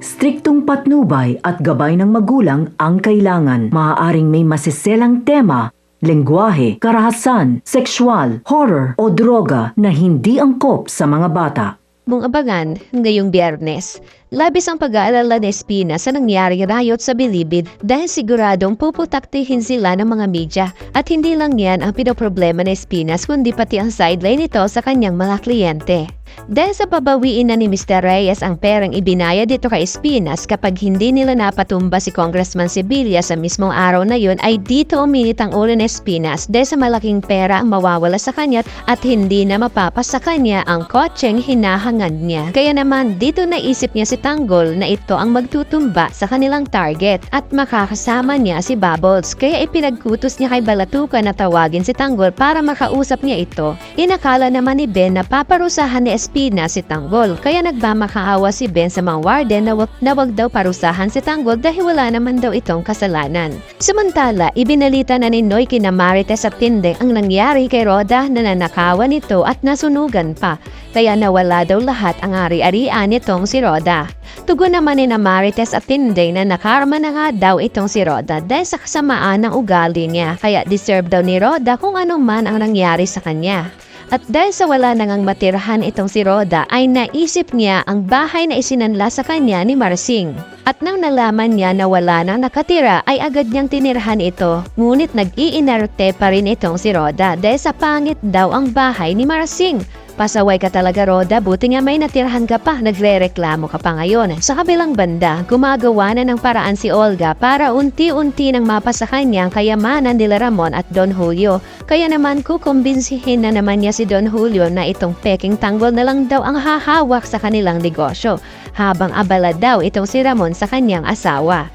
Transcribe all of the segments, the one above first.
Striktong patnubay at gabay ng magulang ang kailangan. Maaaring may masiselang tema, lengguwahe, karahasan, sexual, horror o droga na hindi angkop sa mga bata. Mong abangan ngayong Biyernes. Labis ang pag-aalala ni Espina sa nangyaring riot sa Bilibid dahil siguradong puputaktihin sila ng mga media at hindi lang yan ang pinoproblema ni Espinas kundi pati ang sideline nito sa kanyang mga kliyente. Dahil sa pabawiin na ni Mr. Reyes ang perang ibinayad dito kay Espinas kapag hindi nila napatumba si Congressman Sibilya sa mismong araw na yun ay dito uminit ang ulo ni Espinas dahil sa malaking pera ang mawawala sa kanya at hindi na mapapas sa kanya ang kotseng hinahangad niya. Kaya naman dito naisip niya si Tanggol na ito ang magtutumba sa kanilang target at makakasama niya si Bubbles kaya ipinagkutos niya kay Balatukan na tawagin si Tanggol para makausap niya ito. Inakala naman ni Ben na paparusahan ni Espinas si Tanggol kaya nagmamakaawa si Ben sa mga warden na wag daw parusahan si Tanggol dahil wala naman daw itong kasalanan. Samantala, ibinalita na ni Noy kina Marites at Tindeng ang nangyari kay Roda na nanakawan ito at nasunugan pa kaya nawala daw lahat ang ari-arian nitong si Roda. Tugon naman ni na Marites at Tindeng na nakarma na nga daw itong si Roda dahil sa kasamaan ng ugali niya kaya deserve daw ni Roda kung ano man ang nangyari sa kanya. At dahil sa wala nangang matirahan itong si Roda ay naisip niya ang bahay na isinanla sa kanya ni Marsing. At nang nalaman niya na wala nang nakatira ay agad niyang tinirahan ito. Ngunit nag-iinarte pa rin itong si Roda dahil sa pangit daw ang bahay ni Marsing. Pasaway ka talaga Roda, buti nga may natirahan ka pa, nagre-reklamo ka pa ngayon. Sa kabilang banda, gumagawa na ng paraan si Olga para unti-unti nang mapasa kanya ang kayamanan nila Ramon at Don Julio. Kaya naman kukumbinsihin na naman niya si Don Julio na itong peking Tanggol na lang daw ang hahawak sa kanilang negosyo, habang abala daw itong si Ramon sa kanyang asawa.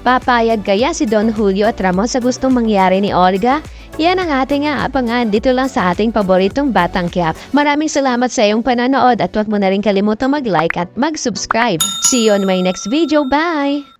Papayag kaya si Don Julio at Ramon sa gustong mangyari ni Olga? Yan ang ating abangan dito lang sa ating paboritong Batang Quiapo. Maraming salamat sa iyong panonood at huwag mo na rin kalimutang mag-like at mag-subscribe. See you on my next video. Bye!